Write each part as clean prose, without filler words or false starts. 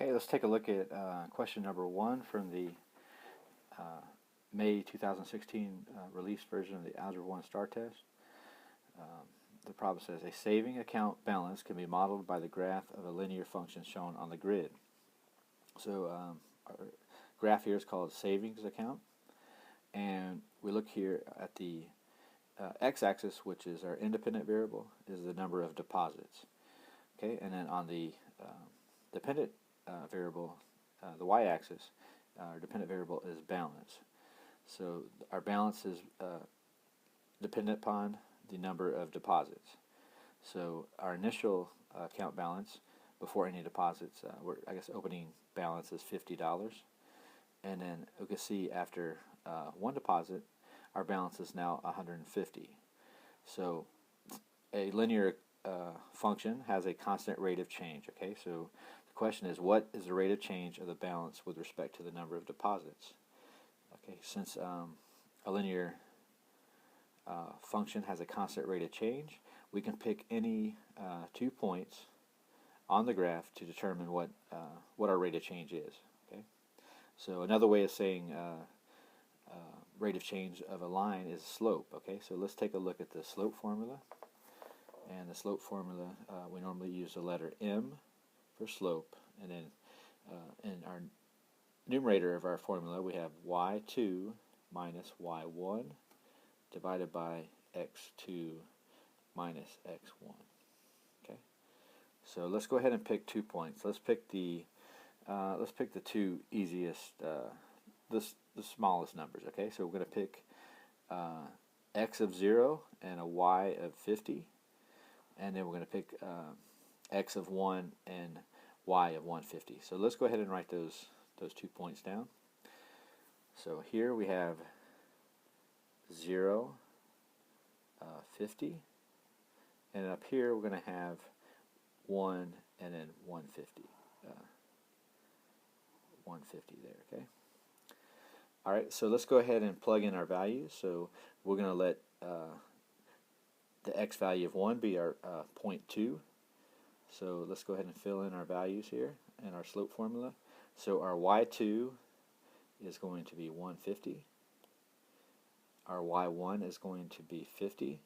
Okay, let's take a look at question number 1 from the May 2016 released version of the Algebra 1 STAAR test. The problem says a saving account balance can be modeled by the graph of a linear function shown on the grid. So our graph here is called savings account, and we look here at the x-axis, which is our independent variable, is the number of deposits. Okay, and then on the dependent variable, the y-axis, our dependent variable is balance. So our balance is dependent upon the number of deposits. So our initial account balance before any deposits, opening balance is $50, and then we can see after one deposit, our balance is now $150. So a linear function has a constant rate of change. Okay, so the question is, what is the rate of change of the balance with respect to the number of deposits? Okay, since a linear function has a constant rate of change, we can pick any 2 points on the graph to determine what our rate of change is. Okay, so another way of saying rate of change of a line is slope. Okay, so let's take a look at the slope formula. And the slope formula, we normally use the letter M for slope, and then in our numerator of our formula we have y2 minus y1 divided by x2 minus x1. Okay, so let's go ahead and pick 2 points. Let's pick the two easiest, the smallest numbers. Okay, so we're going to pick x of 0 and a y of 50. And then we're going to pick x of 1 and y of 150. So let's go ahead and write those 2 points down. So here we have 0, 50, and up here we're going to have 1 and then 150. 150 there, okay? All right, so let's go ahead and plug in our values. So we're going to let the x value of 1 be our 0.2. So let's go ahead and fill in our values here in our slope formula. So our y2 is going to be 150. Our y1 is going to be 50.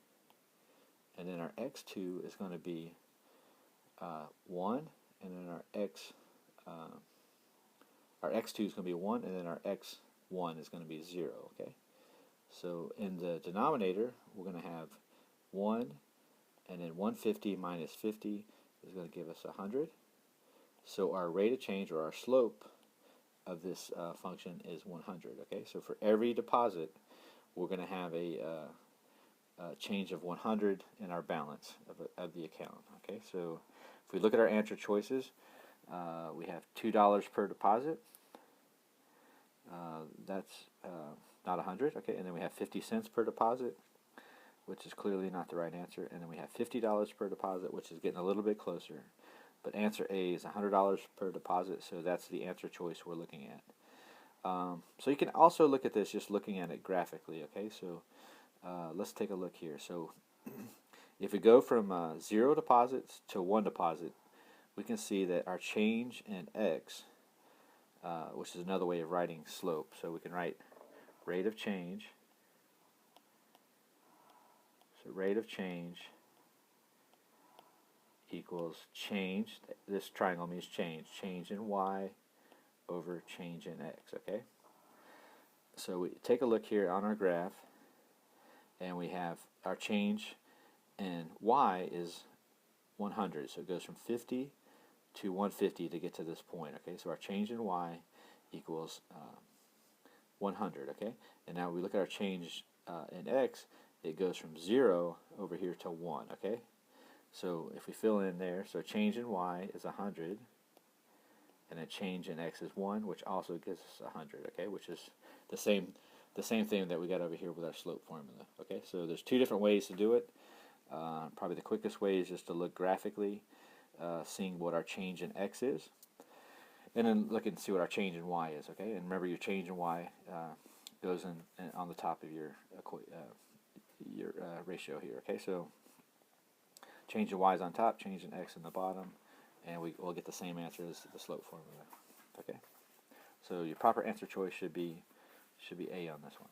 And then our x2 is going to be 1. And then our x2 is going to be 1. And then our x1 is going to be 0. Okay. So in the denominator, we're going to have 1, and then 150 minus 50 is going to give us 100. So our rate of change, or our slope, of this function is 100. Okay, so for every deposit, we're going to have a change of 100 in our balance of the account. Okay, so if we look at our answer choices, we have $2 per deposit. That's not 100. Okay, and then we have 50 cents per deposit, which is clearly not the right answer. And then we have $50 per deposit, which is getting a little bit closer. But answer A is $100 per deposit, so that's the answer choice we're looking at. So you can also look at this just looking at it graphically. Okay, so let's take a look here. So if we go from 0 deposits to 1 deposit, we can see that our change in x, which is another way of writing slope. So we can write rate of change. So rate of change equals change. This triangle means change in y over change in x. Okay. So we take a look here on our graph, and we have our change in y is 100. So it goes from 50 to 150 to get to this point. Okay. So our change in y equals 100. Okay. And now we look at our change in x. It goes from 0 over here to 1, okay? So if we fill in there, so change in y is 100, and then change in x is 1, which also gives us 100, okay? Which is the same thing that we got over here with our slope formula, okay? So there's 2 different ways to do it. Probably the quickest way is just to look graphically, seeing what our change in x is, and then look and see what our change in y is, okay? And remember, your change in y goes in on the top of your ratio here. Okay, so change in y is on top, change in x in the bottom, and we'll get the same answer as the slope formula. Okay, so your proper answer choice should be A on this one.